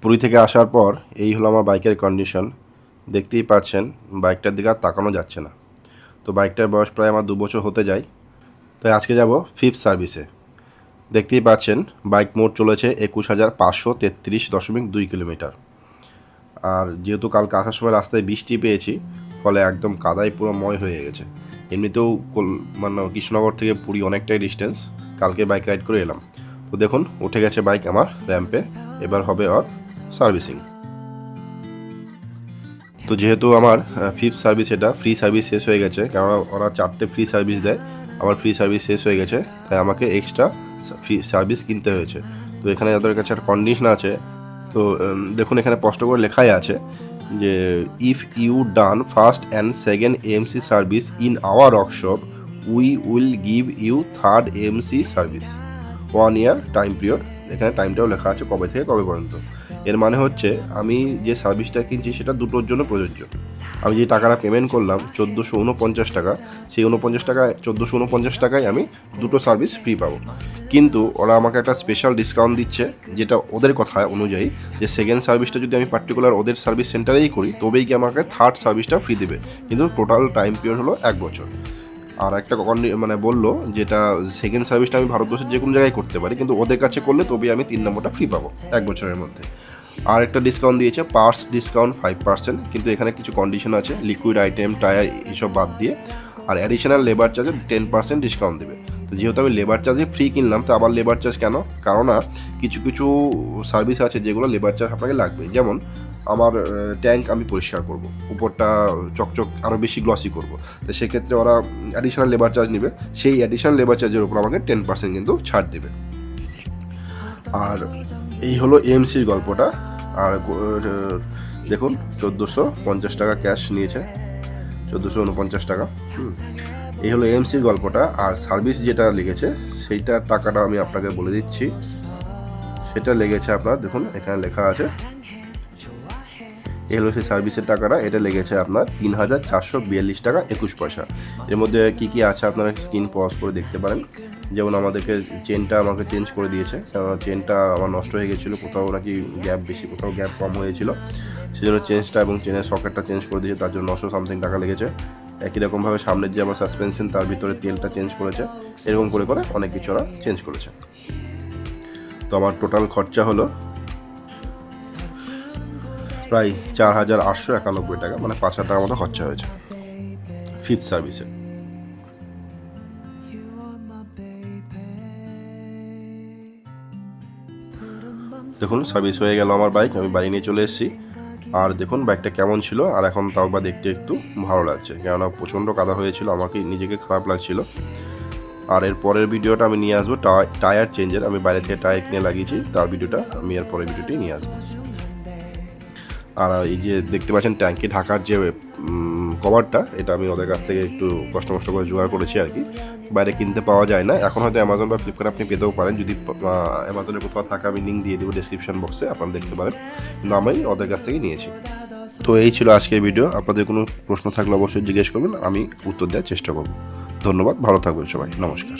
পুরী থেকে আসার পর এই হলো আমার বাইকের কন্ডিশন। দেখতেই পাচ্ছেন বাইকটার দিকে আর তাকানো যাচ্ছে না। তো বাইকটার বয়স প্রায় আমার 2 বছর হতে যায়। তাই আজকে যাব 5th সার্ভিসে। দেখতেই পাচ্ছেন বাইক মোট চলেছে 21,533.2 কিলোমিটার। আর যেহেতু কালকে আসার সময় রাস্তায় বৃষ্টি পেয়েছি, ফলে একদম কাদায় পুরো ময় হয়ে গেছে। এমনিতেও কৃষ্ণনগর থেকে পুরী অনেকটাই ডিস্টেন্স, কালকে বাইক রাইড করে এলাম। তো দেখুন উঠে গেছে বাইক আমার র্যাম্পে, এবার হবে ওর সার্ভিসিং। তো যেহেতু আমার 5th সার্ভিস, এটা ফ্রি সার্ভিস শেষ হয়ে গেছে, কেননা ওরা 4টে ফ্রি সার্ভিস দেয়, আমার ফ্রি সার্ভিস শেষ হয়ে গেছে, তাই আমাকে এক্সট্রা ফ্রি সার্ভিস কিনতে হয়েছে। তো এখানে ওদের কাছে একটা কন্ডিশন আছে। তো দেখুন এখানে স্পষ্ট করে লেখাই আছে যে if you done first and second AMC service in our workshop we will give you third AMC service 1 year time period. এখানে টাইমটাও লেখা আছে কবে থেকে কবে পর্যন্ত। এর মানে হচ্ছে আমি যে সার্ভিসটা কিনছি সেটা দুটোর জন্য প্রযোজ্য। আমি যে টাকাটা পেমেন্ট করলাম 1449 টাকা, সেই 1449 টাকায় আমি দুটো সার্ভিস ফ্রি পাবো। কিন্তু ওরা আমাকে একটা স্পেশাল ডিসকাউন্ট দিচ্ছে, যেটা ওদের কথা অনুযায়ী যে সেকেন্ড সার্ভিসটা যদি আমি পার্টিকুলার ওদের সার্ভিস সেন্টারেই করি তবেই কি আমাকে থার্ড সার্ভিসটা ফ্রি দেবে, কিন্তু টোটাল টাইম পিরিয়ড হলো 1 বছর। আর একটা বললো যেটা সেকেন্ড সার্ভিসটা আমি ভারতবর্ষের যে কোনো জায়গায় করতে পারি, কিন্তু ওদের কাছে করলে তবেই আমি 3 নম্বরটা ফ্রি পাবো 1 বছরের মধ্যে। আর একটা ডিসকাউন্ট দিয়েছে, পার্টস ডিসকাউন্ট 5%, কিন্তু এখানে কিছু কন্ডিশন আছে, লিকুইড আইটেম টায়ার এইসব বাদ দিয়ে। আর অ্যাডিশনাল লেবার চার্জে 10% ডিসকাউন্ট দেবে। তো যেহেতু আমি লেবার চার্জে ফ্রি কিনলাম, তো আবার লেবার চার্জ কেন? কারণ কিছু কিছু সার্ভিস আছে যেগুলো লেবার চার্জ আপনাকে লাগবে। যেমন আমার ট্যাঙ্ক আমি পরিষ্কার করব, উপরটা চকচক আরও বেশি গ্লসি করব, তো সেক্ষেত্রে ওরা অ্যাডিশনাল লেবার চার্জ নেবে, সেই অ্যাডিশনাল লেবার চার্জের উপর আমাকে 10% কিন্তু ছাড় দেবে। আর এই হলো এএমসির গল্পটা। আর দেখুন 1450 টাকা ক্যাশ নিয়েছে, 1449 টাকা। এই হলো এএমসির গল্পটা। আর সার্ভিস যেটা লেগেছে সেইটার টাকাটা আমি আপনাকে বলে দিচ্ছি। সেটা লেগেছে আপনার, দেখুন এখানে লেখা আছে, এই হলো সেই সার্ভিসের টাকাটা। এটা লেগেছে আপনার 3,442 টাকা 21 পয়সা। এর মধ্যে কী কী আছে আপনারা স্ক্রিন পজ করে দেখতে পারেন। যেমন আমাদেরকে চেনটা আমাকে চেঞ্জ করে দিয়েছে, কারণ চেনটা আমার নষ্ট হয়ে গেছিলো, কোথাও নাকি গ্যাপ বেশি, কোথাও গ্যাপ কম হয়েছিল, সেই জন্য চেঞ্জটা এবং চেনের সকেটটা চেঞ্জ করে দিয়েছে, তার জন্য 900 সামথিং টাকা লেগেছে। একই রকমভাবে সামনের যে আমার সাসপেনশন তার ভিতরে তেলটা চেঞ্জ করেছে, এরকম করে করে অনেক কিছু ওরা চেঞ্জ করেছে। তো আমার টোটাল খরচা হলো প্রায় 4,891 টাকা, মানে 5,000 টাকার মতো খরচা হয়েছে 5th সার্ভিসে। দেখুন সার্ভিস হয়ে গেল আমার বাইক, আমি বাড়ি নিয়ে চলে এসেছি। আর দেখুন বাইকটা কেমন ছিল, আর এখন তাও বা দেখতে একটু ভালো লাগছে, কেননা প্রচণ্ড কাদা হয়েছিল, আমাকে নিজেকে খারাপ লাগছিল। আর এর পরের ভিডিওটা আমি নিয়ে আসবো টায়ার চেঞ্জের, আমি বাইরে থেকে টায়ার কিনে লাগিয়েছি, তার ভিডিওটা আমি এর পরের ভিডিওটি নিয়ে আসবো। আর এই যে দেখতে পাচ্ছেন ট্যাঙ্কি ঢাকার যে কভারটা, এটা আমি ওদের কাছ থেকে একটু কষ্ট করে জোগাড় করেছি আর কি, বাইরে কিনতে পাওয়া যায় না। এখন হয়তো অ্যামাজন বা ফ্লিপকার্ট আপনি পেতেও পারেন, যদি অ্যামাজনে কোথাও থাকে আমি লিঙ্ক দিয়ে দেবো ডেসক্রিপশন বক্সে, আপনারা দেখতে পারেন, কিন্তু আমি ওদের কাছ থেকেই নিয়েছি। তো এই ছিল আজকের ভিডিও। আপনাদের কোনো প্রশ্ন থাকলে অবশ্যই জিজ্ঞেস করবেন, আমি উত্তর দেওয়ার চেষ্টা করব। ধন্যবাদ, ভালো থাকবেন সবাই, নমস্কার।